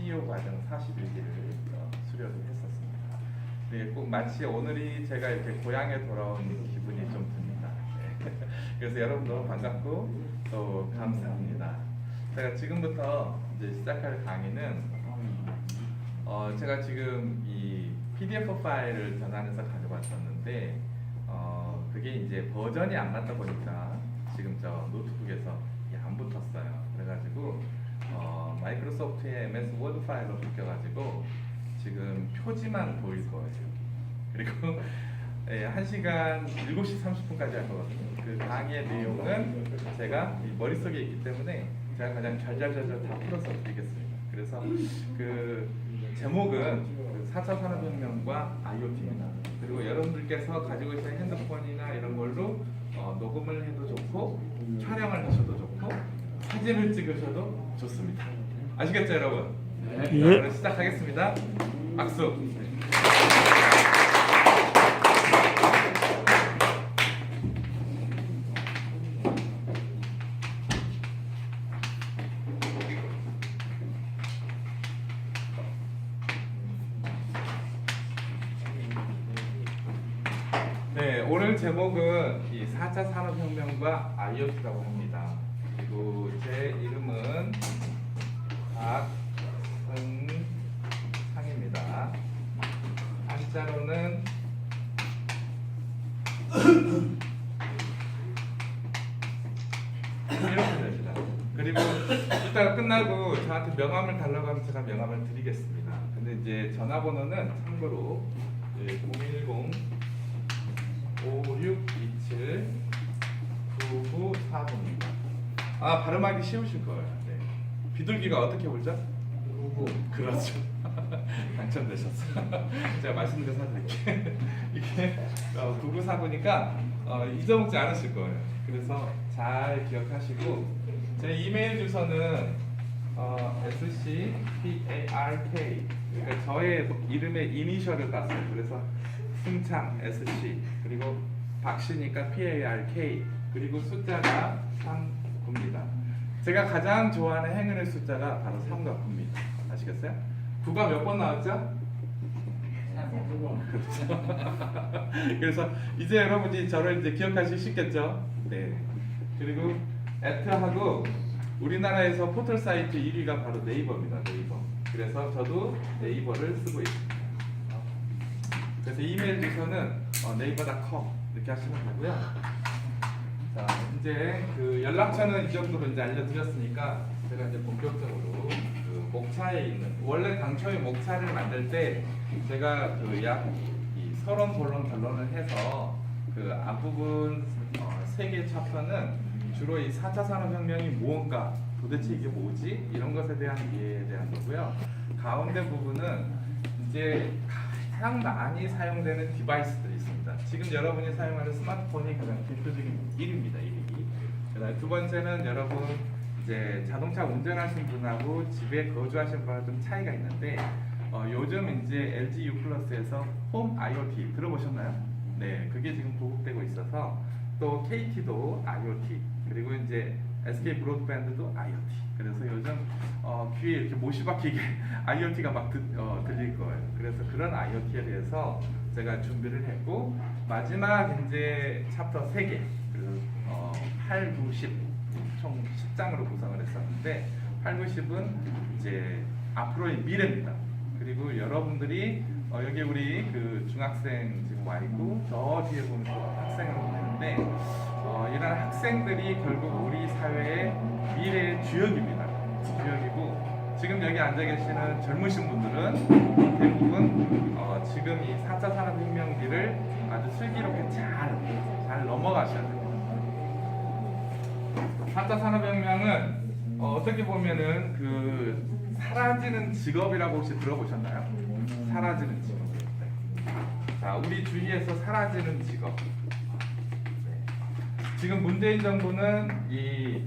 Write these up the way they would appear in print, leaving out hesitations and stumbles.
CEO 과정 41기를 수료를 했었습니다. 네, 꼭 마치 오늘이 제가 이렇게 고향에 돌아온 기분이 좀 듭니다. 네. 그래서 여러분 너무 반갑고 또 감사합니다. 제가 지금부터 이제 시작할 강의는 제가 지금 이 PDF 파일을 전환해서 가져왔었는데 그게 이제 버전이 안 맞다 보니까 지금 저 노트북에서 이게 안 붙었어요. 그래가지고 마이크로소프트의 MS 워드 파일로 바뀌어가지고 지금 표지만 보일 거예요. 그리고 1시간 7시 30분까지 할 거거든요. 그 강의의 내용은 제가 이 머릿속에 있기 때문에 제가 그냥 잘잘잘잘 다 풀어서 드리겠습니다. 그래서 그 제목은 4차 산업혁명과 IoT입니다. 그리고 여러분들께서 가지고 있는 핸드폰이나 이런 걸로 녹음을 해도 좋고 촬영을 하셔도 좋고 사진을 찍으셔도 좋습니다. 아시겠죠, 여러분? 네. 그럼 시작하겠습니다. 박수. 네, 오늘 제목은 이 4차 산업혁명과 IoT라고 합니다. 그리고 제 이름은 박승상입니다. 한자로는 이렇게 됩니다. 그리고 이따가 끝나고 저한테 명함을 달라고 하면 제가 명함을 드리겠습니다. 근데 이제 전화번호는 참고로 010-5627-9940입니다. 아, 발음하기 쉬우실 거예요. 네. 비둘기가 어떻게 울죠? 구구. 그렇죠. 당첨되셨어요. 제가 말씀드려 사드릴게요. 이게 9949니까 잊어먹지 않으실 거예요. 그래서 잘 기억하시고 제 이메일 주소는 SCPARK, 그러니까 저의 이름의 이니셜을 땄어요. 그래서 승창 SC, 그리고 박씨니까 PARK, 그리고 숫자가 39입니다. 제가 가장 좋아하는 행운의 숫자가 바로 3과 9입니다. 아시겠어요? 9가 몇 번 나왔죠? 그래서 이제 여러분이 저를 이제 기억하시기 쉽겠죠? 네. 그리고 @하고 우리나라에서 포털 사이트 1위가 바로 네이버입니다. 네이버. 그래서 저도 네이버를 쓰고 있습니다. 그래서 이메일 주소는 네이버.com 이렇게 하시면 되고요. 자, 이제 그 연락처는 이 정도로 이제 알려드렸으니까 제가 이제 본격적으로 그 목차에 있는, 원래 당초에 목차를 만들 때 제가 그 약 이 서론, 본론, 변론을 해서 그 앞부분 3개 챕터는 주로 이 4차 산업혁명이 무언가, 도대체 이게 뭐지? 이런 것에 대한 이해에 대한 거고요. 가운데 부분은 이제 가장 많이 사용되는 디바이스들이 있습니다. 지금 여러분이 사용하는 스마트폰이 가장 대표적인 1위입니다. 1위. 그다음에 두 번째는 여러분 이제 자동차 운전하신 분하고 집에 거주하신 분하고 좀 차이가 있는데 요즘 이제 LG U+에서 홈 IoT 들어보셨나요? 네, 그게 지금 보급되고 있어서 또 KT도 IoT, 그리고 이제 SK 브로드밴드도 IoT. 그래서 요즘 귀에 이렇게 못이 박히게 IoT가 막 들릴 거예요. 그래서 그런 IoT에 대해서 제가 준비를 했고, 마지막 이제 챕터 3개, 그래서 8, 9, 10, 총 10장으로 구성을 했었는데 8, 9, 10은 이제 앞으로의 미래입니다. 그리고 여러분들이 여기 우리 그 중학생 지금 와 있고 저 뒤에 보면 학생을 보는데 이런 학생들이 결국 우리 사회의 미래의 주역입니다. 주역이고, 지금 여기 앉아 계시는 젊으신 분들은 대부분 지금 이 4차 산업혁명기를 아주 슬기롭게 잘 넘어가셔야 됩니다. 4차 산업혁명은 어떻게 보면은 그 사라지는 직업이라고 혹시 들어보셨나요? 사라지는 직업. 네. 자, 우리 주위에서 사라지는 직업. 네. 지금 문재인 정부는 이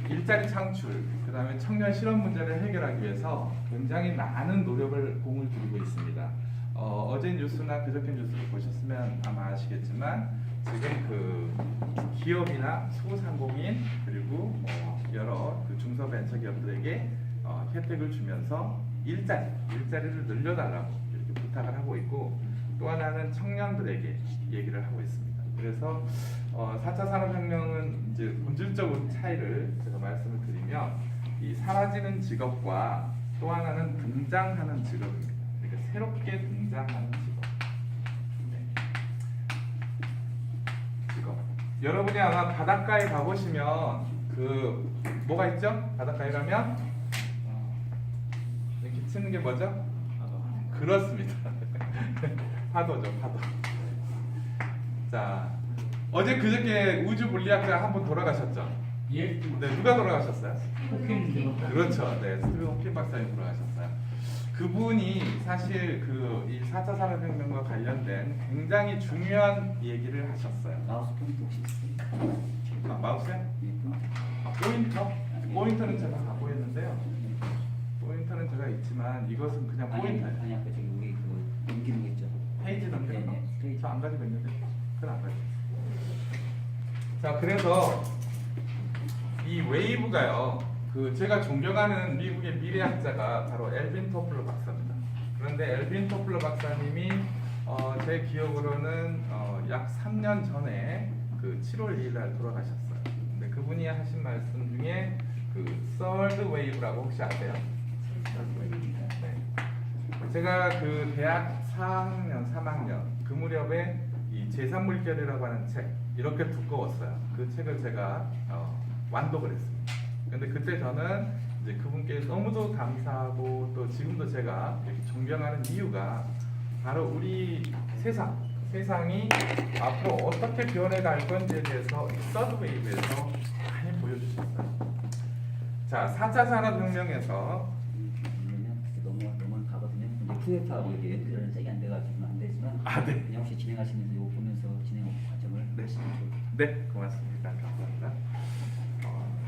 일자리 창출, 그 다음에 청년 실업 문제를 해결하기 위해서 굉장히 많은 노력을 공을 들이고 있습니다. 어제 뉴스나 그저께 뉴스를 보셨으면 아마 아시겠지만 지금 그 기업이나 소상공인 그리고 여러 그 중소벤처기업들에게 혜택을 주면서 일자리를 늘려달라고 이렇게 부탁을 하고 있고, 또 하나는 청년들에게 얘기를 하고 있습니다. 그래서 4차 산업혁명은 이제 본질적인 차이를 제가 말씀을 드리면, 이 사라지는 직업과 또 하나는 등장하는 직업입니다. 그러니까 새롭게 등장하는 직업. 직업. 여러분이 아마 바닷가에 가보시면 그 뭐가 있죠? 바닷가에 가면 이렇게 치는 게 뭐죠? 그렇습니다. 파도죠, 파도. 자, 어제 그저께 우주 물리학자 한 분 돌아가셨죠? 예. 네, 누가 돌아가셨어요? 호킹 그렇죠. 네, 스티븐 호킹 박사님 돌아가셨어요. 그분이 사실 이 4차 산업혁명과 관련된 굉장히 중요한 얘기를 하셨어요. 마우스 포인트 혹시 있어요? 마우스요? 포인터? 포인터는 제가 갖고 있는데요. 포인터는 제가 있지만 이것은 그냥 포인터예요. 아니 아까 저기 우리 그 넘기는 거 있죠? 페이지 넘기는 거? 네, 저 안 가지고 있는데. 그건 안 가지고 있어요. 자, 그래서 이 웨이브가요, 제가 존경하는 미국의 미래학자가 바로 엘빈 토플러 박사입니다. 그런데 엘빈 토플러 박사님이 제 기억으로는 약 3년 전에 7월 2일 날 돌아가셨어요. 근데 그분이 하신 말씀 중에 third wave라고 혹시 아세요? 네. 제가 대학 4학년, 3학년 그 무렵에 이 제3물결이라고 하는 책, 이렇게 두꺼웠어요. 그 책을 제가 완독을 했습니다. 근데 그때 저는 이제 그분께 너무도 감사하고, 또 지금도 제가 이렇게 존경하는 이유가 바로 우리 세상이 앞으로 어떻게 변해갈 건지에 대해서 서드웨이브에서 많이 보여주셨어요. 자, 4차 산업혁명에서 너무 가거든요. 근데 QF하고 이게 연결은 세게 안 돼가지고 안 되지만 네. 그냥 혹시 진행하시면서 이거 보면서 진행 과정을 하시면 좋을 것 같아요. 네, 고맙습니다. 감사합니다.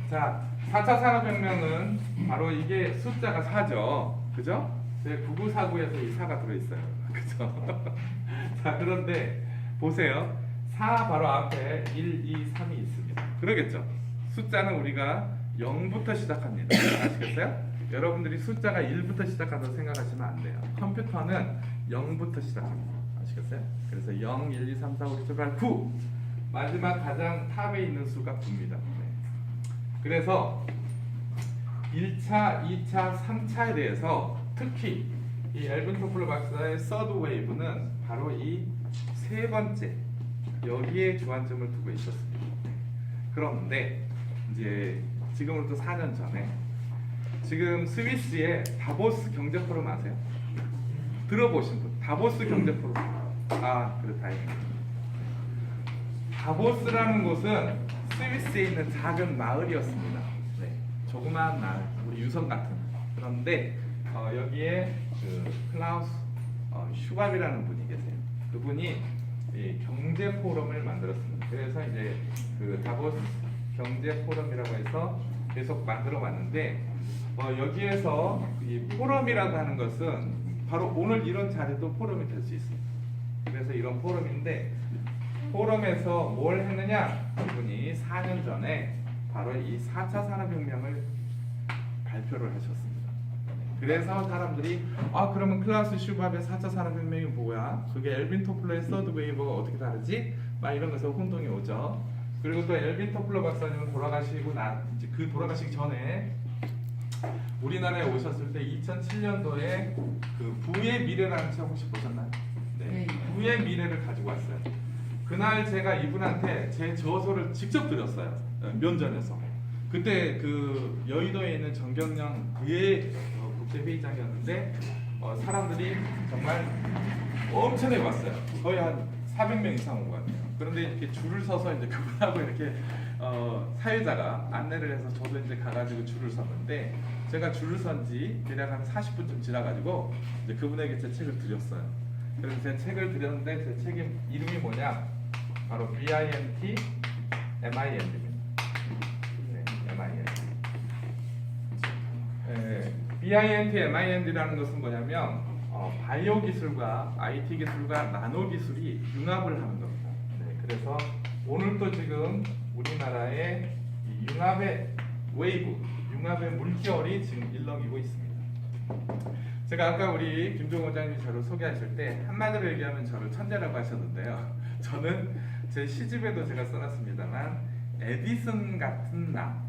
자, 4차 산업혁명은 바로 이게 숫자가 4죠. 그죠? 제 9949에서 이 4가 들어있어요. 그죠? 자, 그런데 보세요. 4 바로 앞에 1, 2, 3이 있습니다. 그러겠죠? 숫자는 우리가 0부터 시작합니다. 아시겠어요? 여러분들이 숫자가 1부터 시작한다고 생각하시면 안 돼요. 컴퓨터는 0부터 시작합니다. 아시겠어요? 그래서 0, 1, 2, 3, 4, 5, 6, 7, 8, 9. 마지막 가장 탑에 있는 수가 9입니다. 네. 그래서 1차, 2차, 3차에 대해서 특히 이 엘빈 토플러 박사의 서드 웨이브는 바로 이 세 번째, 여기에 주안점을 두고 있었습니다. 그런데 이제 지금으로부터 4년 전에 지금 스위스의 다보스 경제 포럼 아세요? 들어보신 분? 다보스 경제 포럼. 그래, 다행입니다. 다보스라는 곳은 스위스에 있는 작은 마을이었습니다. 네, 조그마한 마을, 우리 유성 같은. 그런데 여기에 클라우스 슈밥이라는 분이 계세요. 그분이 이 경제 포럼을 만들었습니다. 그래서 이제 다보스 경제 포럼이라고 해서 계속 만들어 왔는데, 여기에서 이 포럼이라고 하는 것은 바로 오늘 이런 자리도 포럼이 될 수 있습니다. 그래서 이런 포럼인데, 포럼에서 뭘 했느냐? 그분이 4년 전에 바로 이 4차 산업혁명을 발표를 하셨습니다. 그래서 사람들이 그러면 클라우스 슈밥의 4차 산업혁명이 뭐야? 그게 엘빈 토플러의 서드 웨이브가 어떻게 다르지? 막 이런 것에서 혼동이 오죠. 그리고 또 엘빈 토플러 박사님은 돌아가시고 이제 돌아가시기 전에 우리나라에 오셨을 때 2007년도에 부의 미래라는 책 혹시 보셨나요? 네. 부의 미래를 가지고 왔어요. 그날 제가 이분한테 제 저서를 직접 드렸어요. 면전에서. 그때 여의도에 있는 정경련 부의 국제회의장이었는데 사람들이 정말 엄청나게 왔어요. 거의 한 400명 이상 온 것 같아요. 그런데 이렇게 줄을 서서 이제 그분하고 이렇게 사회자가 안내를 해서 저도 이제 가가지고 줄을 섰는데, 제가 줄을 선지 대략 한 40분쯤 지나가지고 이제 그분에게 제 책을 드렸어요. 그래서 제 책을 드렸는데, 제 책의 이름이 뭐냐? 바로 BINT MIND입니다. 네, MIND. BINT MIND라는 것은 뭐냐면 바이오 기술과 IT 기술과 나노 기술이 융합을 하는 겁니다. 네, 그래서 오늘 또 지금 우리나라의 이 융합의 웨이브, 융합의 물결이 지금 일렁이고 있습니다. 제가 아까 우리 김종호 원장님이 저를 소개하실 때 한마디로 얘기하면 저를 천재라고 하셨는데요. 저는 제 시집에도 제가 써놨습니다만 에디슨 같은 나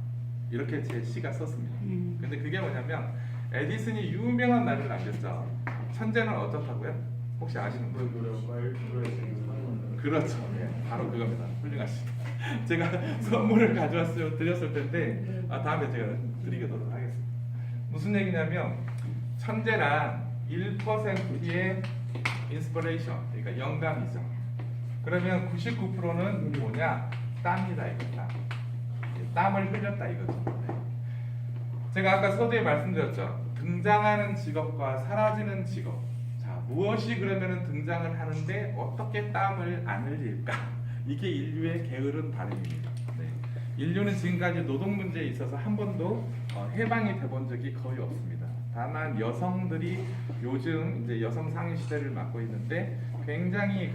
이렇게 제 시가 썼습니다. 근데 그게 뭐냐면 에디슨이 유명한 말을 남겼죠. 천재는 어떻다고요? 혹시 아시는 분? 그렇죠. 네, 바로 그겁니다. 훌륭하시죠. 제가 선물을 드렸을 텐데 다음에 제가 드리도록 하겠습니다. 무슨 얘기냐면 천재란 1%의 인스피레이션, 그러니까 영감이죠. 그러면 99%는 뭐냐? 땀이다 이거다. 땀을 흘렸다 이거죠. 네. 제가 아까 서두에 말씀드렸죠. 등장하는 직업과 사라지는 직업. 자, 무엇이 그러면은 등장을 하는데 어떻게 땀을 안 흘릴까? 이게 인류의 게으른 발음입니다. 네. 인류는 지금까지 노동 문제에 있어서 한 번도 해방이 돼본 적이 거의 없습니다. 다만 여성들이 요즘 이제 여성 상위 시대를 맡고 있는데 굉장히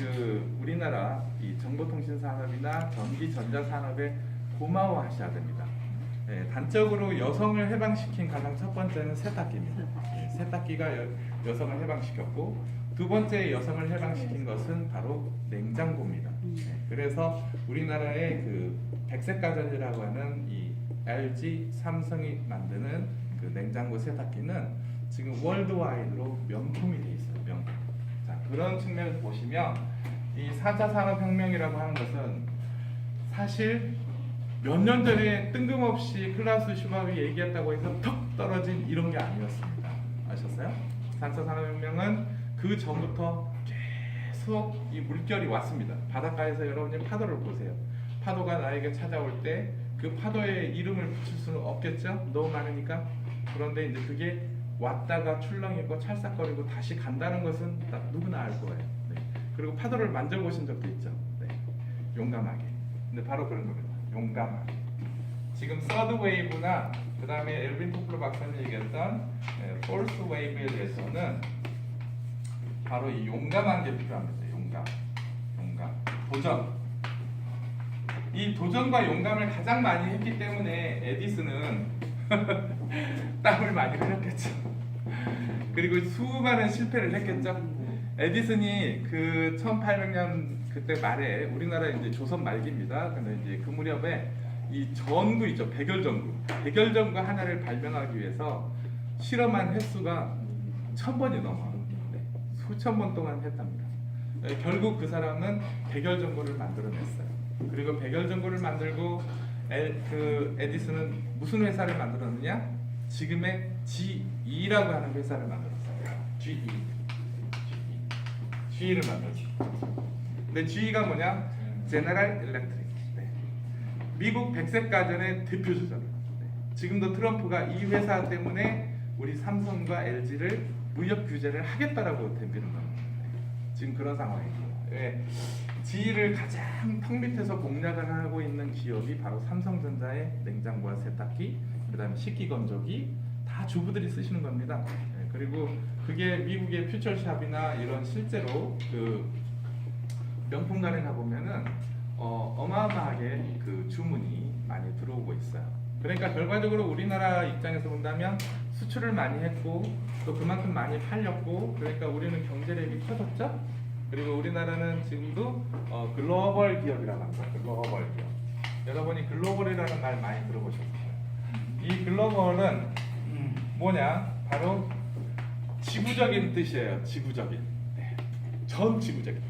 우리나라 이 정보통신 산업이나 전기 전자 산업에 고마워하셔야 됩니다. 네, 단적으로 여성을 해방시킨 가장 첫 번째는 세탁기입니다. 네, 세탁기가 여성을 해방시켰고 두 번째 여성을 해방시킨 것은 바로 냉장고입니다. 네, 그래서 우리나라의 백색가전이라고 하는 이 LG, 삼성이 만드는 그 냉장고 세탁기는 지금 월드와이드로 명품이 돼 있어요. 명품. 자, 그런 측면에서 보시면 이 4차 산업혁명이라고 하는 것은 사실 몇 년 전에 뜬금없이 클라우스 슈바비 얘기했다고 해서 턱 떨어진 이런 게 아니었습니다. 아셨어요? 4차 산업혁명은 그 전부터 계속 이 물결이 왔습니다. 바닷가에서 여러분이 파도를 보세요. 파도가 나에게 찾아올 때 그 파도에 이름을 붙일 수는 없겠죠? 너무 많으니까. 그런데 이제 그게 왔다가 출렁이고 찰싹거리고 다시 간다는 것은 누구나 알 거예요. 네. 그리고 파도를 만져보신 적도 있죠? 네. 용감하게. 근데 바로 그런 겁니다. 용감하게. 지금 서드 웨이브나 그 다음에 엘빈 토플러 박사님이 얘기했던 폴스 웨이브에 대해서는 바로 이 용감한 게 필요합니다. 용감, 도전. 이 도전과 용감을 가장 많이 했기 때문에 에디슨은 땀을 많이 흘렸겠죠. 그리고 수많은 실패를 했겠죠. 에디슨이 1800년 그때 말에 우리나라 이제 조선 말기입니다. 근데 이제 그 무렵에 이 전구 있죠. 백열전구 하나를 발명하기 위해서 실험한 횟수가 1000번이 넘어요. 네. 수천 번 동안 했답니다. 결국 그 사람은 백열전구를 만들어냈어요. 그리고 백열전구를 만들고 에디슨은 무슨 회사를 만들었느냐? 지금의 GE라고 하는 회사를 만들었어요. GE를 만들었어요. 근데 GE가 뭐냐? 제너럴 일렉트릭. 네. 미국 백색가전의 대표주죠. 네. 지금도 트럼프가 이 회사 때문에 우리 삼성과 LG를 무역 규제를 하겠다라고 덤비는 겁니다. 네. 지금 그런 상황이에요. 네. GE를 가장 턱 밑에서 공략을 하고 있는 기업이 바로 삼성전자의 냉장고와 세탁기, 그 다음에 식기건조기 다 주부들이 쓰시는 겁니다. 네, 그리고 그게 미국의 퓨처샵이나 이런 실제로 명품관에 가보면은 어마어마하게 주문이 많이 들어오고 있어요. 그러니까 결과적으로 우리나라 입장에서 본다면 수출을 많이 했고 또 그만큼 많이 팔렸고 그러니까 우리는 경제력이 커졌죠. 그리고 우리나라는 지금도 글로벌 기업이라고 합니다. 글로벌 기업. 여러분이 글로벌이라는 말 많이 들어보셨어요. 이 글로벌은 뭐냐? 바로 지구적인 뜻이에요. 지구적인. 네. 전 지구적인.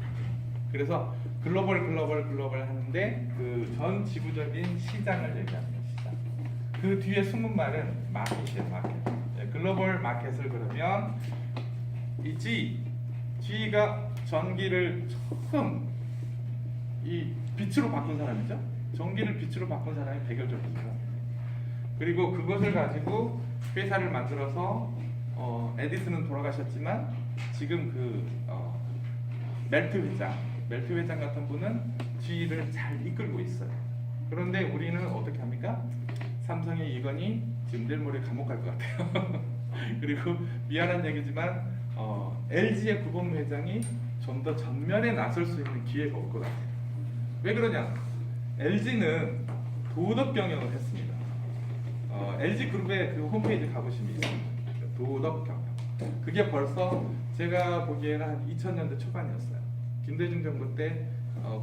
그래서 글로벌 하는데 그 전 지구적인 시장을 얘기합니다. 시장. 그 뒤에 숨은 말은 마켓이에요. 마켓. 네, 글로벌 마켓을 그러면 이 G가 전기를 처음 이 빛으로 바꾼 사람이죠. 전기를 빛으로 바꾼 사람이 백열전구죠. 그리고 그것을 가지고 회사를 만들어서 에디슨은 돌아가셨지만 지금 멜트 회장 같은 분은 GE를 잘 이끌고 있어요. 그런데 우리는 어떻게 합니까? 삼성의 이건희 지금 내일 모레 감옥 갈 것 같아요. 그리고 미안한 얘기지만 LG의 구본 회장이 좀 더 전면에 나설 수 있는 기회가 올 것 같아요. 왜 그러냐? LG는 도덕 경영을 했습니다. LG 그룹의 그 홈페이지 가보시면 있습니다. 도덕 경영. 그게 벌써 제가 보기에는 한 2000년대 초반이었어요. 김대중 정부 때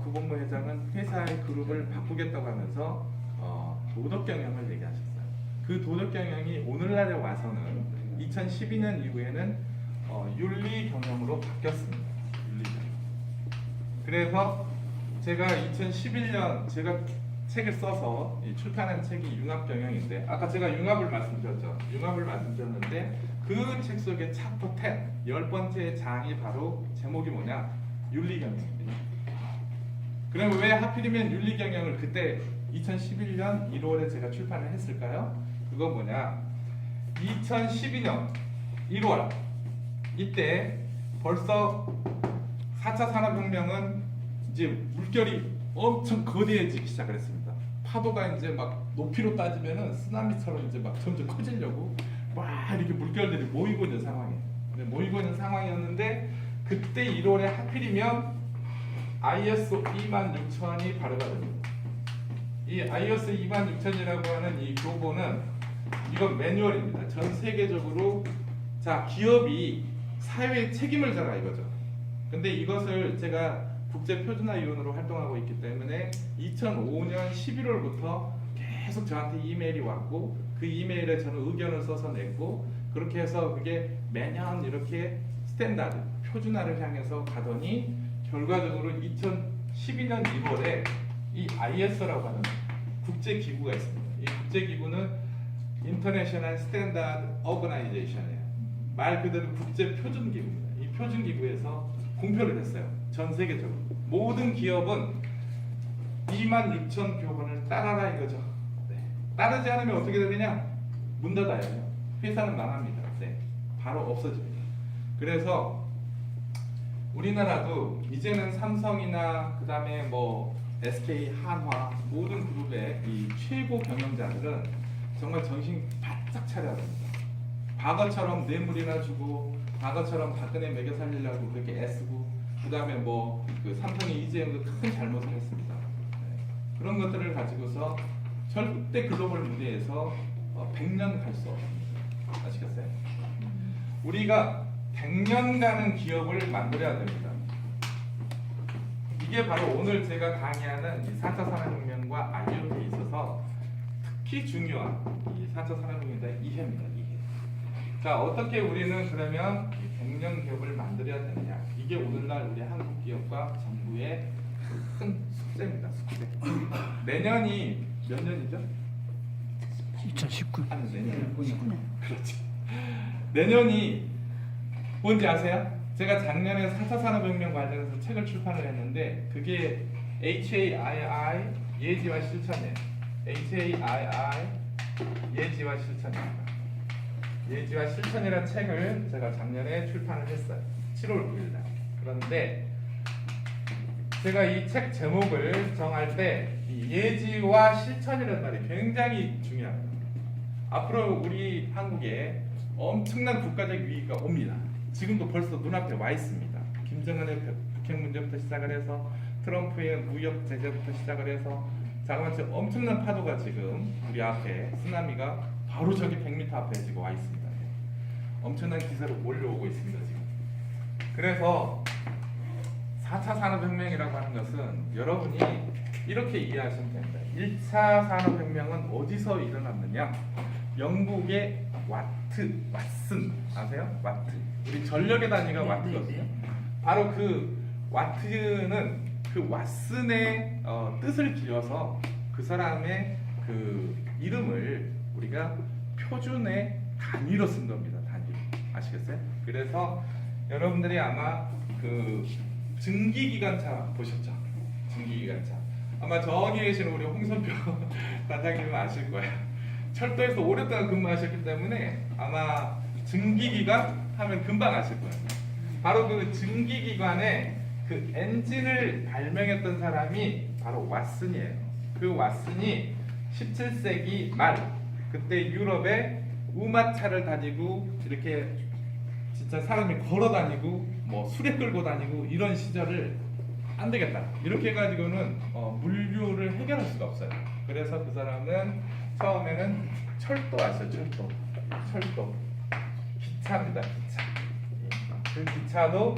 구본무 회장은 회사의 그룹을 바꾸겠다고 하면서 도덕 경영을 얘기하셨어요. 그 도덕 경영이 오늘날에 와서는 2012년 이후에는 윤리 경영으로 바뀌었습니다. 윤리 경영. 그래서 제가 2011년 제가 책을 써서 출판한 책이 융합경영인데 아까 제가 융합을 말씀드렸죠. 융합을 말씀드렸는데 그 책 속의 챕터 10, 10번째 장이 바로 제목이 뭐냐? 윤리경영입니다. 그럼 왜 하필이면 윤리경영을 그때 2011년 1월에 제가 출판을 했을까요? 그건 뭐냐? 2012년 1월 이때 벌써 4차 산업혁명은 이제 물결이 엄청 거대해지기 시작을 했습니다. 파도가 이제 막 높이로 따지면은 쓰나미처럼 이제 막 점점 커지려고 막 이렇게 물결들이 모이고 있는 상황이에요. 모이고 있는 상황이었는데 그때 1월에 하필이면 ISO 26000이 발효가 됩니다. 이 ISO 26000이라고 하는 이 교본은 이건 매뉴얼입니다. 전 세계적으로 자 기업이 사회에 책임을 져라 이거죠. 근데 이것을 제가 국제표준화위원으로 활동하고 있기 때문에 2005년 11월부터 계속 저한테 이메일이 왔고 그 이메일에 저는 의견을 써서 냈고 그렇게 해서 그게 매년 이렇게 스탠다드, 표준화를 향해서 가더니 결과적으로 2012년 1월에 이 ISO라고 하는 국제기구가 있습니다. 이 국제기구는 인터내셔널 스탠다드 오거나이제이션이에요. 말 그대로 국제표준기구입니다. 이 표준기구에서 공표를 했어요. 전 세계적으로. 모든 기업은 26,000 교본을 따라라 이거죠. 네. 따르지 않으면 어떻게 되느냐? 문 닫아요. 회사는 망합니다. 네. 바로 없어집니다. 그래서 우리나라도 이제는 삼성이나 그 다음에 뭐 SK, 한화 모든 그룹의 이 최고 경영자들은 정말 정신 바짝 차려야 됩니다. 과거처럼 뇌물이나 주고 과거처럼 박근혜 매겨 살리려고 그렇게 애쓰고 그 다음에 뭐 그 삼성의 이재용도 큰 잘못을 했습니다. 네. 그런 것들을 가지고서 절대 글로벌 무대에서 100년 갈 수 없습니다. 아시겠어요? 우리가 100년 가는 기업을 만들어야 됩니다. 이게 바로 오늘 제가 강의하는 이 4차 산업혁명과 IoT에 있어서 특히 중요한 이 4차 산업혁명의 이해입니다. 이해. 자, 어떻게 우리는 그러면 100년 기업을 만들어야 되느냐? 이게 오늘날 우리 한국 기업과 정부의 큰 숙제입니다. 숙제. 내년이 몇 년이죠? 2019. 아니, 내년. 그렇지. 내년이 뭔지 아세요? 제가 작년에 4차 산업혁명 관련해서 책을 출판을 했는데 그게 HAII 예지와 실천이에요. HAII 예지와 실천입니다. 예지와 실천이라는 책을 제가 작년에 출판을 했어요. 7월 9일 날. 그런데 제가 이 책 제목을 정할 때 이 예지와 실천이라는 말이 굉장히 중요합니다. 앞으로 우리 한국에 엄청난 국가적 위기가 옵니다. 지금도 벌써 눈앞에 와 있습니다. 김정은의 북핵 문제부터 시작을 해서 트럼프의 무역 제재부터 시작을 해서 자그마치 엄청난 파도가 지금 우리 앞에 쓰나미가 바로 저기 100m 앞에 지금 와 있습니다. 엄청난 기세로 몰려오고 있습니다. 지금. 그래서 4차 산업혁명이라고 하는 것은 여러분이 이렇게 이해하시면 됩니다. 1차 산업혁명은 어디서 일어났느냐? 영국의 왓슨 아세요? 와트. 우리 전력의 단위가 와트거든요. 바로 그 와트는 그 왓슨의 뜻을 기어서 그 사람의 그 이름을 우리가 표준의 단위로 쓴 겁니다. 단위. 아시겠어요? 그래서 여러분들이 아마 그 증기기관차 보셨죠? 증기기관차. 아마 저기 계시는 우리 홍선표 단장님은 아실 거예요. 철도에서 오랫동안 근무하셨기 때문에 아마 증기기관 하면 금방 아실 거예요. 바로 그 증기기관의 그 엔진을 발명했던 사람이 바로 왓슨이에요. 그 왓슨이 17세기 말 그때 유럽에 우마차를 다니고 이렇게 진짜 사람이 걸어 다니고 뭐 수레 끌고 다니고 이런 시절을 안 되겠다 이렇게 해가지고는 물류를 해결할 수가 없어요. 그래서 그 사람은 처음에는 철도 아시죠? 철도. 기차입니다. 기차. 그 기차도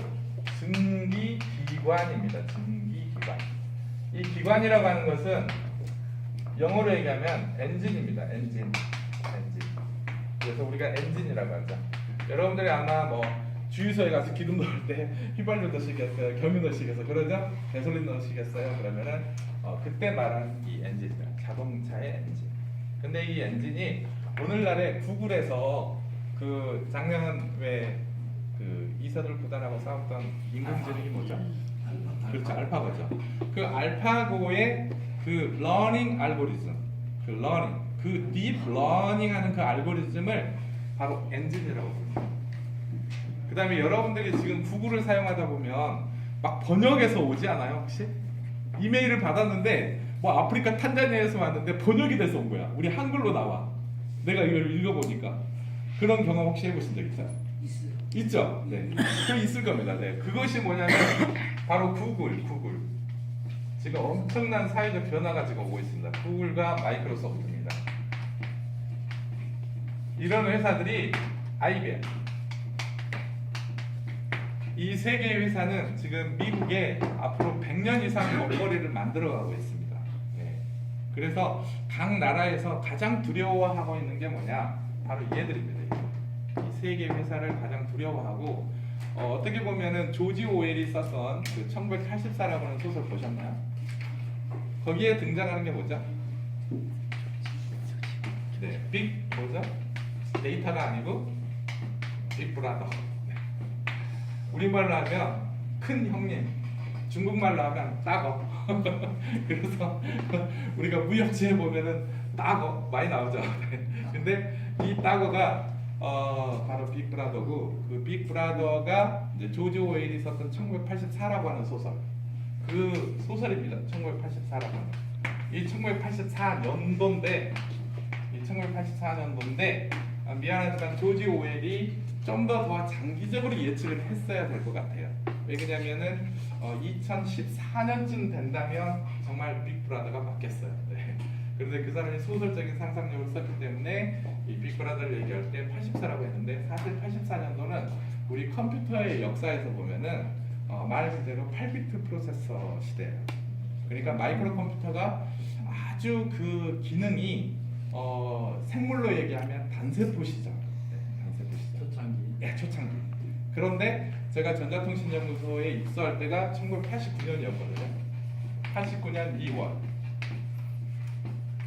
증기기관입니다. 증기기관. 이 기관이라고 하는 것은 영어로 얘기하면 엔진입니다. 엔진. 그래서 우리가 엔진이라고 하죠. 여러분들이 아마 뭐 주유소에 가서 기름 넣을 때 휘발유 넣으시겠어요? 겸유 넣으시겠어요? 그러죠? 가솔린 넣으시겠어요? 그러면은 그때 말하는 이 엔진이다. 자동차의 엔진. 근데 이 엔진이 오늘날에 구글에서 그 작년 왜 그 이사들 구단하고 싸웠던 인공지능이 뭐죠? 그렇죠, 알파고죠. 그 알파고의 그 러닝 알고리즘, 그 러닝, 그 딥 러닝하는 그 알고리즘을 바로 엔진이라고 부릅니다. 그 다음에 여러분들이 지금 구글을 사용하다 보면 막 번역해서 오지 않아요 혹시? 이메일을 받았는데 뭐 아프리카 탄자니아에서 왔는데 번역이 돼서 온 거야. 우리 한글로 나와. 내가 이걸 읽어보니까. 그런 경험 혹시 해보신 적 있어요? 있어요. 있죠? 네. 그 있을 겁니다. 네. 그것이 뭐냐면 바로 구글. 지금 엄청난 사회적 변화가 지금 오고 있습니다. 구글과 마이크로소프트입니다. 이런 회사들이 IBM, 이 세 개의 회사는 지금 미국에 앞으로 100년 이상 먹거리를 만들어가고 있습니다. 네. 그래서 각 나라에서 가장 두려워하고 있는 게 뭐냐? 바로 얘들입니다. 이 세 개의 회사를 가장 두려워하고 어떻게 보면은 조지 오웰이 썼던 그 1984라고 하는 소설 보셨나요? 거기에 등장하는 게 뭐죠? 네, 빅 뭐죠? 데이터가 아니고 빅브라더. 네. 우리말로 하면 큰 형님, 중국말로 하면 따거. 그래서 우리가 무협지에 보면은 따거 많이 나오죠. 근데 이 따거가 바로 빅브라더고, 그 빅브라더가 이제 조지 오웰이 썼던 1984라고 하는 소설, 그 소설입니다. 1984라고 하는. 이 1984년도인데, 미안하지만 조지 오웰이 좀 더 장기적으로 예측을 했어야 될 것 같아요. 왜 그러냐면은 2014년쯤 된다면 정말 빅브라더가 맞겠어요. 네. 그런데 그 사람이 소설적인 상상력을 썼기 때문에 이 빅브라더를 얘기할 때 84라고 했는데, 사실 84년도는 우리 컴퓨터의 역사에서 보면은 말 그대로 8비트 프로세서 시대예요. 그러니까 마이크로 컴퓨터가 아주 그 기능이 생물로 얘기하면 단세포 시절. 네, 단세포 시절. 초창기. 네, 초창기. 그런데 제가 전자통신연구소에 입소할 때가 1989년이었거든요. 89년 2월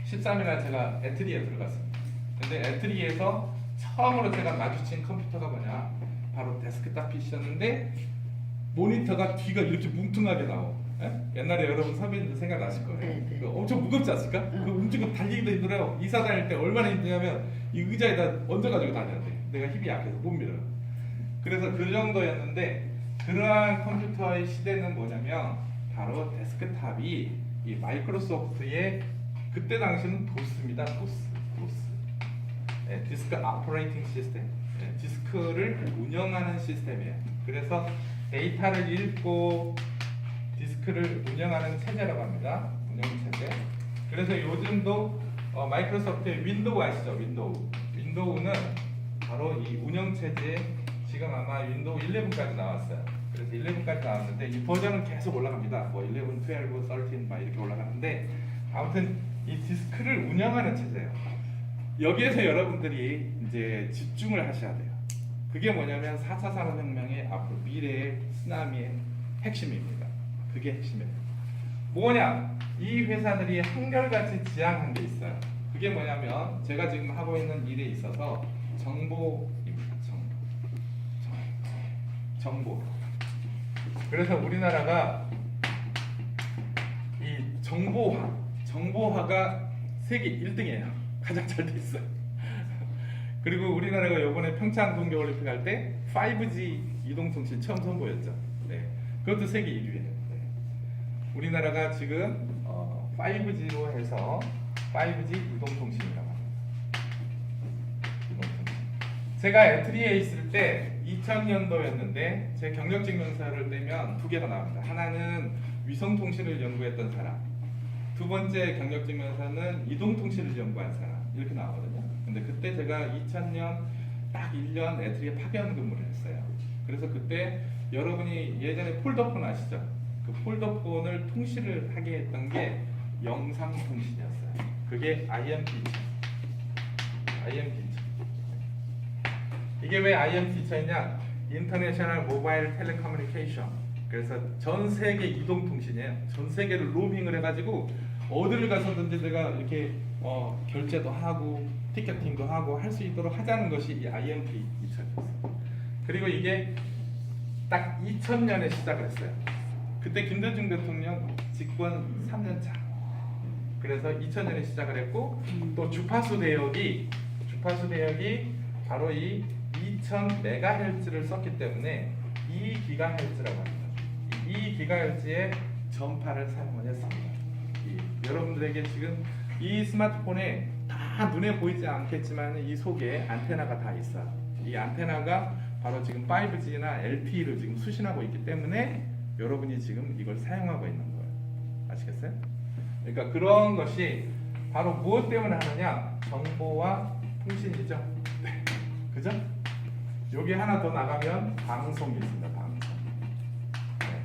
13일날 제가 애트리에 들어갔습니다. 근데 애트리에서 처음으로 제가 마주친 컴퓨터가 뭐냐? 바로 데스크탑 PC였는데 모니터가 뒤가 이렇게 뭉퉁하게 나오고. 옛날에 여러분 선배님들 생각나실 거예요. 네. 그 엄청 무겁지 않습니까? 그 움직이고 달리기도 힘들어요. 이사 다닐 때 얼마나 힘드냐면 이 의자에다 얹어가지고 다녀야 돼. 내가 힘이 약해서 못 밀어요. 그래서 그 정도였는데, 그러한 컴퓨터의 시대는 뭐냐면 바로 데스크탑이 이 마이크로소프트의 그때 당시는 도스입니다. 도스. 네, 디스크 오퍼레이팅 시스템. 네, 디스크를 운영하는 시스템이에요. 그래서 데이터를 읽고 디스크를 운영하는 체제라고 합니다. 운영 체제. 그래서 요즘도 마이크로소프트의 윈도우 아시죠? 윈도우는 바로 이 운영 체제에 지금 아마 윈도우 11까지 나왔어요. 그래서 11까지 나왔는데 이 버전은 계속 올라갑니다. 뭐 11, 12, 13 막 이렇게 올라가는데, 아무튼 이 디스크를 운영하는 체제예요. 여기에서 여러분들이 이제 집중을 하셔야 돼요. 그게 뭐냐면 4차 산업혁명의 앞으로 미래의 쓰나미의 핵심입니다. 그게 핵심이에요. 뭐냐? 이 회사들이 한결같이 지향한 게 있어요. 그게 뭐냐면 제가 지금 하고 있는 일에 있어서 정보입니다. 정보. 그래서 우리나라가 이 정보화가 세계 1등이에요. 가장 잘 돼 있어요. 그리고 우리나라가 이번에 평창 동계올림픽 할 때 5G 이동통신 처음 선보였죠. 네. 그것도 세계 1위예요. 네. 우리나라가 지금 5G로 해서 5G 이동통신이라고 합니다. 이동통신. 제가 애트리에 있을 때 2000년도였는데 제 경력증명서를 떼면 두 개가 나옵니다. 하나는 위성통신을 연구했던 사람, 두 번째 경력증명서는 이동통신을 연구한 사람. 이렇게 나오거든요. 근데 그때 제가 2000년 딱 1년 애트리에 파견 근무를 했어요. 그래서 그때 여러분이 예전에 폴더폰 아시죠? 그 폴더폰을 통신을 하게 했던 게 영상 통신이었어요. 그게 IM 피처. 이게 왜 IM 피처냐? 인터내셔널 모바일 텔레커뮤니케이션. 그래서 전 세계 이동 통신이에요. 전 세계를 로밍을 해가지고 어디를 가서든지 내가 이렇게 결제도 하고 티켓팅도 하고 할 수 있도록 하자는 것이 이 IMP 피처였어요. 그리고 이게 딱 2000년에 시작을 했어요. 그때 김대중 대통령 집권 3년 차. 그래서 2000년에 시작을 했고 또 주파수 대역이 바로 이 2000MHz를 썼기 때문에 2GHz라고 합니다. 이 2GHz의 전파를 사용을 했습니다. 여러분들에게 지금 이 스마트폰에 다 눈에 보이지 않겠지만 이 속에 안테나가 다 있어요. 이 안테나가 바로 지금 5G나 LTE를 지금 수신하고 있기 때문에 여러분이 지금 이걸 사용하고 있는 거예요. 아시겠어요? 그러니까 그런 것이 바로 무엇 때문에 하느냐? 정보와 통신이죠. 네. 그죠? 여기 하나 더 나가면 방송이 있습니다. 방송. 네.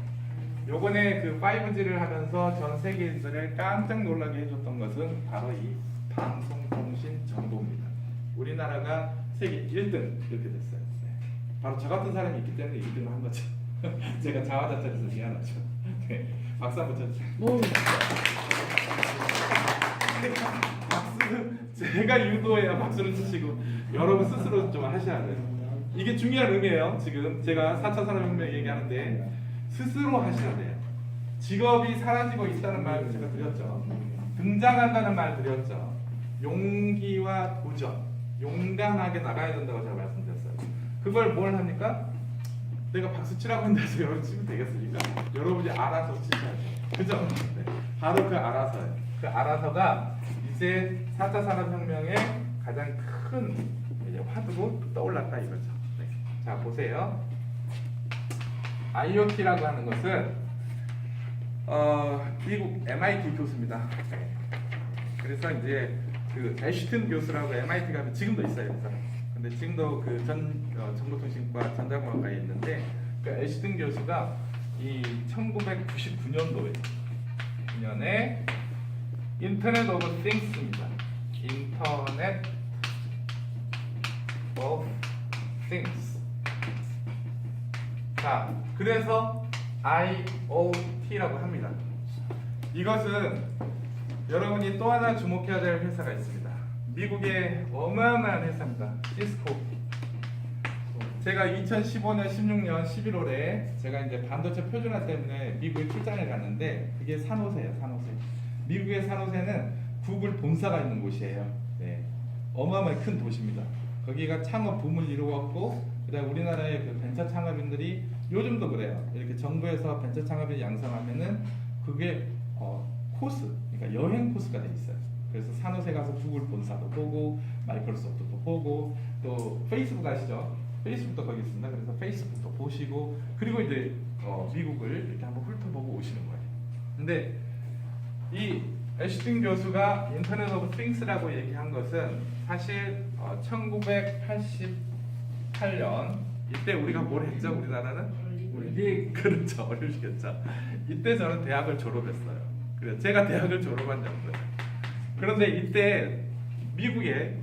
요번에 그 5G를 하면서 전 세계인들을 깜짝 놀라게 해줬던 것은 바로 이 방송 통신 정보입니다. 우리나라가 세계 1등 이렇게 됐어요. 네. 바로 저 같은 사람이 있기 때문에 1등을 한 거죠. 제가 자화자찬해서 미안하죠. 네. 박수 한번 쳐주세요. 박수는 제가 유도해야 박수를 치시고 여러분 스스로 좀 하셔야 돼요. 이게 중요한 의미예요. 지금 제가 4차 산업혁명 얘기하는데 스스로 하셔야 돼요. 직업이 사라지고 있다는 말 제가 드렸죠. 등장한다는 말 드렸죠. 용기와 도전, 용감하게 나가야 된다고 제가 말씀드렸어요. 그걸 뭘 합니까? 내가 박수 치라고 한다서 여러분 치면 되겠습니까? 여러분이 알아서 치셔야죠. 그죠? 네. 바로 그 알아서요. 그 알아서가 이제 4차 산업혁명의 가장 큰 이제 화두로 떠올랐다 이거죠. 네. 자 보세요. IoT라고 하는 것은 미국 MIT 교수입니다. 네. 그래서 이제 그 애쉬튼 교수라고 MIT가 지금도 있어요. 그 사람. 근데 지금도 그 정보통신과 전자공학과에 있는데 그 애쉬튼 교수가 이 1999년에 인터넷 오브 띵스입니다. 인터넷 오브 띵스. 자, 그래서 IoT라고 합니다. 이것은 여러분이 또 하나 주목해야 될 회사가 있습니다. 미국의 어마어마한 회사입니다. 시스코. 제가 2015년, 16년 11월에 제가 이제 반도체 표준화 때문에 미국에 출장을 갔는데 그게 산호세예요, 산호세. 미국의 산호세는 구글 본사가 있는 곳이에요. 네. 어마어마하게 큰 도시입니다. 거기가 창업 붐을 이루었고, 그다음 우리나라의 그 벤처 창업인들이 요즘도 그래요. 이렇게 정부에서 벤처 창업을 양성하면은 그게 코스, 그러니까 여행 코스가 돼 있어요. 그래서 산호세 가서 구글 본사도 보고, 마이크로소프트도 보고, 또 페이스북 아시죠? 페이스북도 거기 있습니다. 그래서 페이스북도 보시고, 그리고 이제 미국을 이렇게 한번 훑어보고 오시는 거예요. 근데 이 애쉬튼 교수가 인터넷 오브 띵스라고 얘기한 것은 사실 1988년 이때 우리가 뭘 했죠? 우리나라는? 우리 그렇죠. 어려우시겠죠. 이때 저는 대학을 졸업했어요. 그래서 제가 대학을 졸업한 정도예요. 그런데 이때 미국에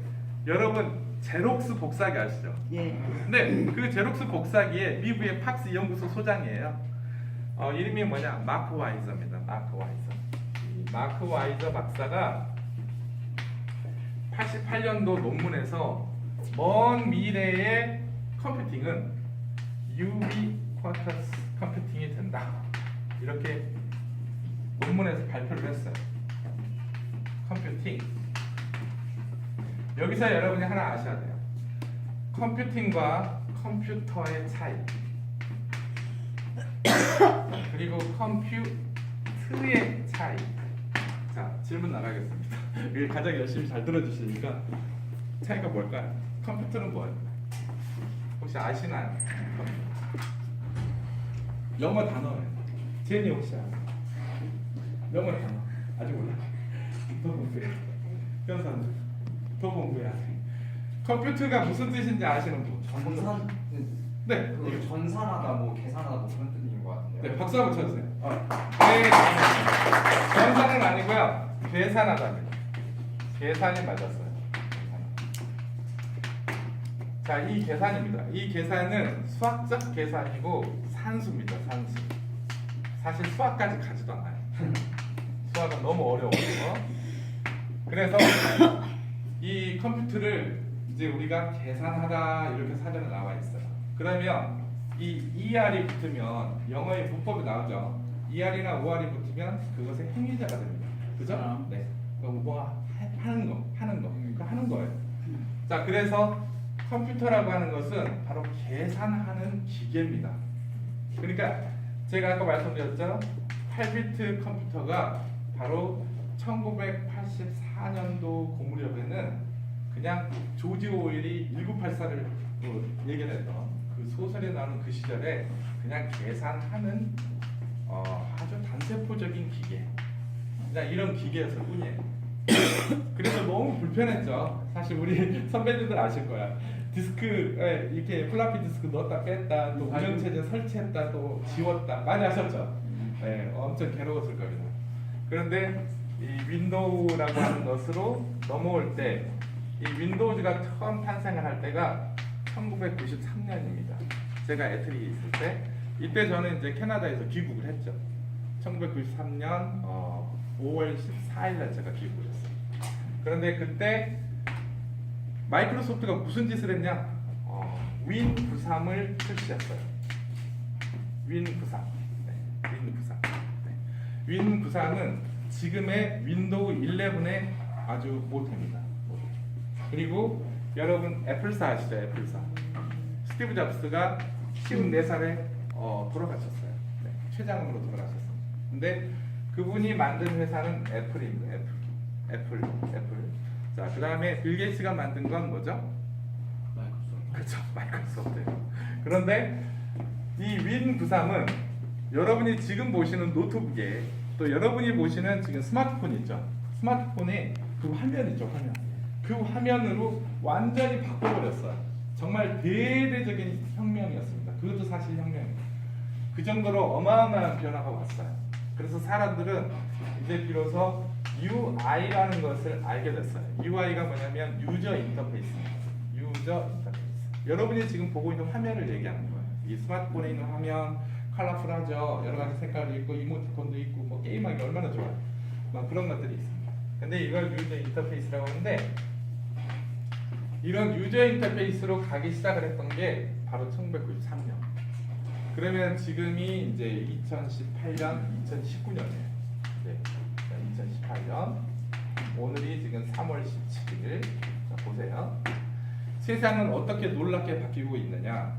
여러분 제록스 복사기 아시죠? 예. 근데 그 제록스 복사기에 미국의 팍스 연구소 소장이에요. 이름이 뭐냐? 마크 와이저입니다. 마크 와이저. 이 마크 와이저 박사가 88년도 논문에서 먼 미래의 컴퓨팅은 유비쿼터스 컴퓨팅이 된다. 이렇게 논문에서 발표를 했어요. 컴퓨팅. 여기서 여러분이 하나 아셔야 돼요. 컴퓨팅과 컴퓨터의 차이. 그리고 컴퓨트의 차이. 자, 질문 나가겠습니다. 이게 가장 열심히 잘 들어주시니까 차이가 뭘까요? 컴퓨터는 뭐예요? 혹시 아시나요? 컴퓨터. 영어 단어예요. 제니 혹시 아세요? 영어 단어. 아직 몰라. 더 보세요. 현산. 더 교보문고야. 컴퓨터가 무슨 뜻인지 아시는 분? 전산 네. 그 전산하다 뭐 계산하다 뭐 그런 뜻인 것 같은데요. 네, 박수 한번 쳐주세요. 네, 전산은 아니고요. 계산하다입니다. 계산이 맞았어요. 자, 이 계산입니다. 이 계산은 수학적 계산이고 산수입니다. 산수. 사실 수학까지 가지도 않아요. 수학은 너무 어려워요. 그래서 이 컴퓨터를 이제 우리가 계산하다 이렇게 사전에 나와 있어요. 그러면 이 ER이 붙으면 영어의 문법이 나오죠. ER이나 OR이 붙으면 그것의 행위자가 됩니다. 그죠? 네. 그럼 뭐 하는 거, 그거 하는 거예요. 자, 그래서 컴퓨터라고 하는 것은 바로 계산하는 기계입니다. 그러니까 제가 아까 말씀드렸죠. 8비트 컴퓨터가 바로 1984년도 그 무렵에는 그냥 조지 오웰이 1984를 얘기했던 그 소설에 나오는 그 시절에 그냥 계산하는 아주 단세포적인 기계, 그냥 이런 기계였을 뿐이에요. 그래서 너무 불편했죠. 사실 우리 선배님들 아실 거야. 디스크에 이렇게 플라피 디스크 넣었다 뺐다, 또 운영체제 설치했다, 또 지웠다, 많이 하셨죠. 네, 엄청 괴로웠을 겁니다. 그런데 이 윈도우라고 하는 것으로 넘어올 때, 이 윈도우즈가 처음 탄생을 할 때가 1993년입니다. 제가 애틀리에 있을 때, 이때 저는 이제 캐나다에서 귀국을 했죠. 1993년 5월 14일날 제가 귀국을 했어요. 그런데 그때 마이크로소프트가 무슨 짓을 했냐? 윈93을 출시했어요. 윈93. 네, 윈93. 네. 윈93은 지금의 윈도우 11의 아주 모태입니다. 그리고 여러분 애플사 아시죠? 애플사. 스티브 잡스가 54살에 돌아가셨어요. 네, 췌장으로 돌아가셨어요. 근데 그분이 만든 회사는 애플입니다. 애플. 자, 그 다음에 빌 게이츠가 만든 건 뭐죠? 마이크로소프트. 그렇죠, 마이크로소프트예요. 그런데 이 윈93은 여러분이 지금 보시는 노트북에, 또 여러분이 보시는 지금 스마트폰 있죠? 스마트폰에 그 화면 있죠, 화면. 그 화면으로 완전히 바꿔버렸어요. 정말 대대적인 혁명이었습니다. 그것도 사실 혁명이에요. 그 정도로 어마어마한 변화가 왔어요. 그래서 사람들은 이제 비로소 UI라는 것을 알게 됐어요. UI가 뭐냐면 유저 인터페이스입니다. 유저 인터페이스. 여러분이 지금 보고 있는 화면을 얘기하는 거예요. 이 스마트폰에 있는 화면 컬러풀하죠. 여러 가지 색깔도 있고 이모티콘도 있고 뭐 게임하기 얼마나 좋아요. 막 그런 것들이 있습니다. 근데 이걸 유저 인터페이스라고 하는데, 이런 유저 인터페이스로 가기 시작을 했던 게 바로 1993년. 그러면 지금이 이제 2018년, 2019년이에요. 네, 2018년. 오늘이 지금 3월 17일. 자, 보세요. 세상은 어떻게 놀랍게 바뀌고 있느냐?